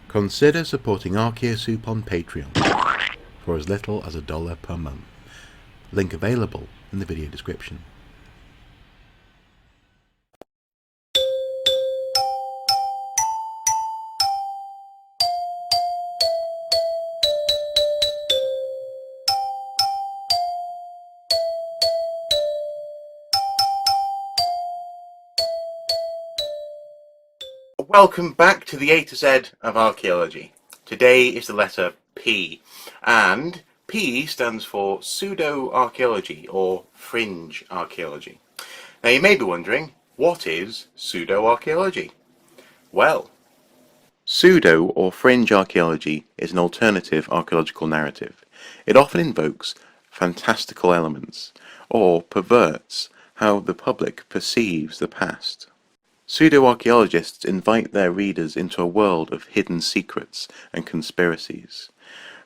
Consider supporting Archaeosoup on Patreon for as little as $1 per month. Link available in the video description. Welcome back to the A to Z of Archaeology. Today is the letter P, and P stands for Pseudoarchaeology or Fringe Archaeology. Now you may be wondering, what is Pseudoarchaeology? Well, pseudo or fringe archaeology is an alternative archaeological narrative. It often invokes fantastical elements or perverts how the public perceives the past. Pseudo-archaeologists invite their readers into a world of hidden secrets and conspiracies.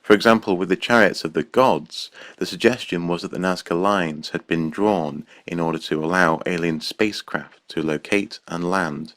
For example, with the chariots of the gods, the suggestion was that the Nazca lines had been drawn in order to allow alien spacecraft to locate and land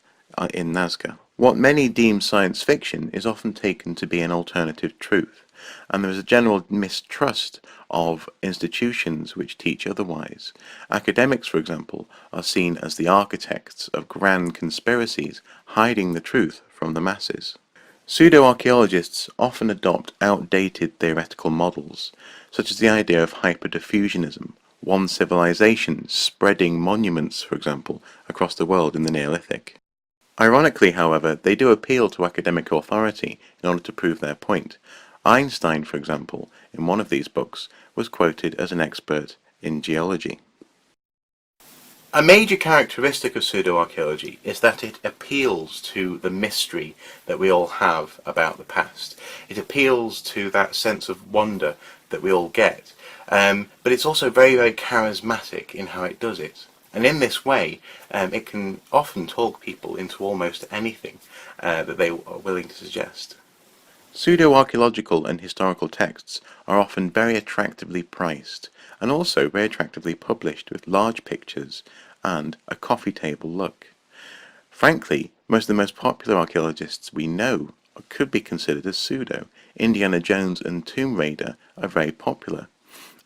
in Nazca. What many deem science fiction is often taken to be an alternative truth, and there is a general mistrust of institutions which teach otherwise. Academics, for example, are seen as the architects of grand conspiracies, hiding the truth from the masses. Pseudo-archaeologists often adopt outdated theoretical models, such as the idea of hyperdiffusionism, one civilization spreading monuments, for example, across the world in the Neolithic. Ironically, however, they do appeal to academic authority in order to prove their point. Einstein, for example, in one of these books, was quoted as an expert in geology. A major characteristic of pseudoarchaeology is that it appeals to the mystery that we all have about the past. It appeals to that sense of wonder that we all get, but it's also very, very charismatic in how it does it. And in this way, it can often talk people into almost anything that they are willing to suggest. Pseudo-archaeological and historical texts are often very attractively priced, and also very attractively published with large pictures and a coffee table look. Frankly, most of the most popular archaeologists we know could be considered as pseudo. Indiana Jones and Tomb Raider are very popular,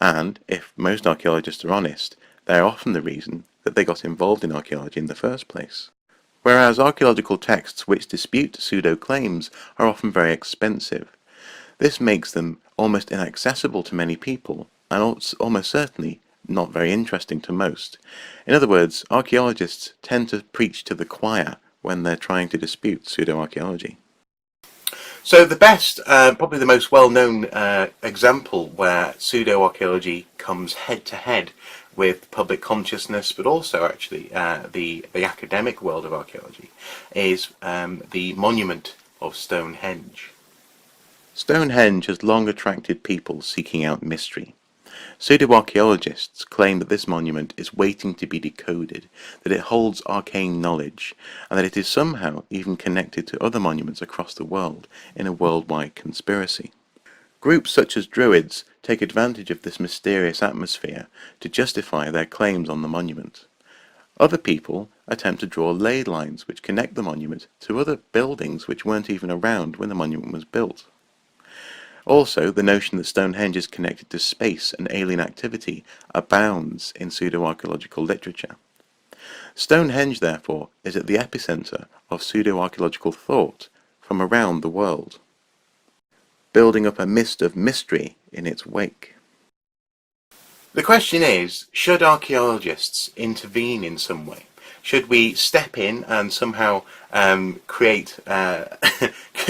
and if most archaeologists are honest, they are often the reason that they got involved in archaeology in the first place. Whereas archaeological texts which dispute pseudo-claims are often very expensive. This makes them almost inaccessible to many people, and almost certainly not very interesting to most. In other words, archaeologists tend to preach to the choir when they're trying to dispute pseudo-archaeology. So the best, probably the most well-known example where pseudo-archaeology comes head-to-head with public consciousness, but also actually the academic world of archaeology, is the monument of Stonehenge. Stonehenge has long attracted people seeking out mystery. Pseudo-archaeologists claim that this monument is waiting to be decoded, that it holds arcane knowledge, and that it is somehow even connected to other monuments across the world in a worldwide conspiracy. Groups such as Druids take advantage of this mysterious atmosphere to justify their claims on the monument. Other people attempt to draw ley lines which connect the monument to other buildings which weren't even around when the monument was built. Also, the notion that Stonehenge is connected to space and alien activity abounds in pseudo-archaeological literature. Stonehenge, therefore, is at the epicenter of pseudo-archaeological thought from around the world, building up a mist of mystery in its wake. The question is, should archaeologists intervene in some way? Should we step in and somehow create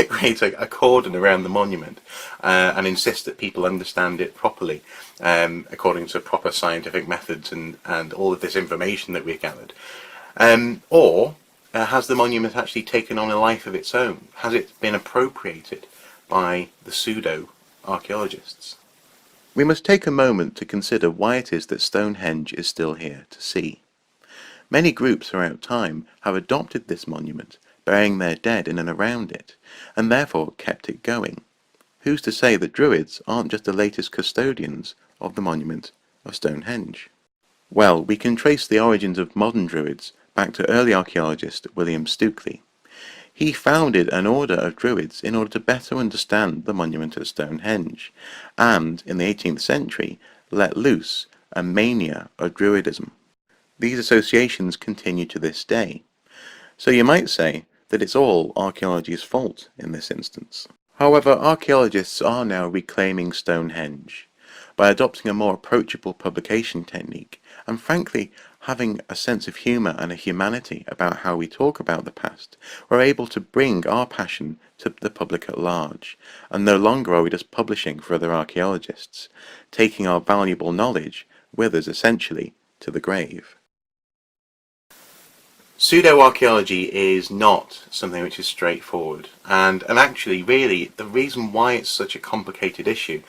create a cordon around the monument and insist that people understand it properly according to proper scientific methods and all of this information that we've gathered? Or has the monument actually taken on a life of its own? Has it been appropriated by the pseudo-archaeologists? We must take a moment to consider why it is that Stonehenge is still here to see. Many groups throughout time have adopted this monument, burying their dead in and around it, and therefore kept it going. Who's to say that Druids aren't just the latest custodians of the monument of Stonehenge? Well, we can trace the origins of modern Druids back to early archaeologist William Stukeley. He founded an order of Druids in order to better understand the monument at Stonehenge, and in the 18th century let loose a mania of Druidism. These associations continue to this day, so you might say that it's all archaeology's fault in this instance. However, archaeologists are now reclaiming Stonehenge by adopting a more approachable publication technique and frankly having a sense of humour and a humanity about how we talk about the past. We're able to bring our passion to the public at large, and no longer are we just publishing for other archaeologists, taking our valuable knowledge with us essentially to the grave. Pseudoarchaeology is not something which is straightforward, and actually really the reason why it's such a complicated issue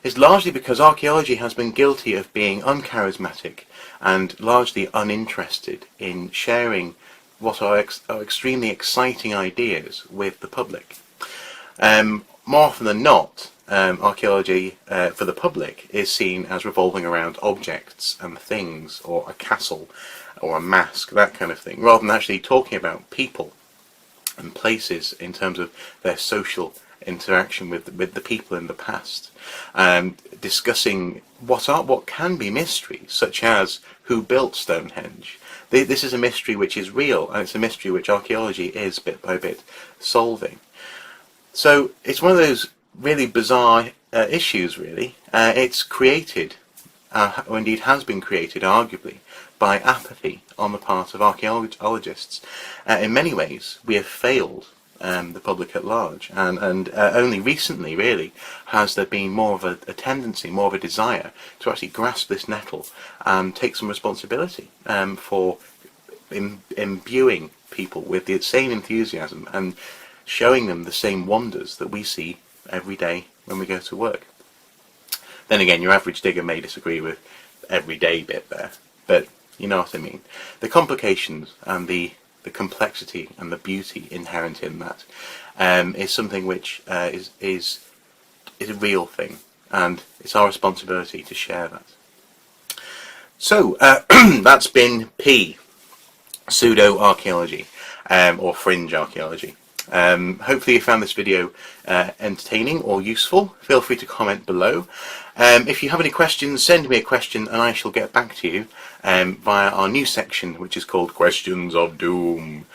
is largely because archaeology has been guilty of being uncharismatic and largely uninterested in sharing what are extremely exciting ideas with the public. More often than not, archaeology for the public is seen as revolving around objects and things, or a castle, or a mask, that kind of thing, rather than actually talking about people and places in terms of their social interaction with the people in the past, discussing what can be mysteries, such as who built Stonehenge. This is a mystery which is real, and it's a mystery which archaeology is bit by bit solving. So it's one of those really bizarre issues, really. It's created, or indeed has been created, arguably, by apathy on the part of archaeologists. In many ways, we have failed the public at large, and only recently, really, has there been more of a tendency, more of a desire to actually grasp this nettle and take some responsibility for imbuing people with the same enthusiasm and showing them the same wonders that we see every day when we go to work. Then again, your average digger may disagree with everyday bit there, but you know what I mean. The complications and the complexity and the beauty inherent in that is something which is a real thing, and it's our responsibility to share that. So that's been P, pseudo-archaeology, or fringe archaeology. Hopefully you found this video entertaining or useful. Feel free to comment below. If you have any questions, send me a question and I shall get back to you via our new section, which is called Questions of Doom,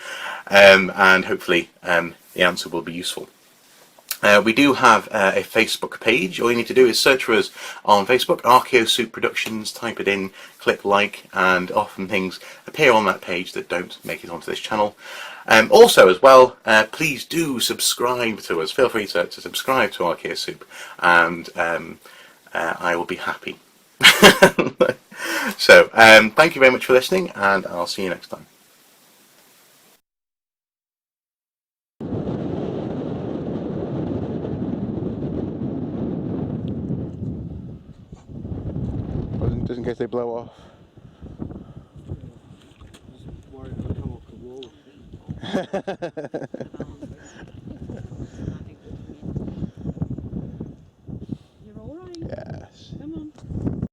and hopefully the answer will be useful. We do have a Facebook page. All you need to do is search for us on Facebook, Archaeosoup Productions, type it in, click like, and often things appear on that page that don't make it onto this channel. Also, as well, please do subscribe to us. Feel free to subscribe to Archaeosoup, and I will be happy. So, thank you very much for listening, and I'll see you next time. Just in case they blow off. Just worried they'll come off the wall.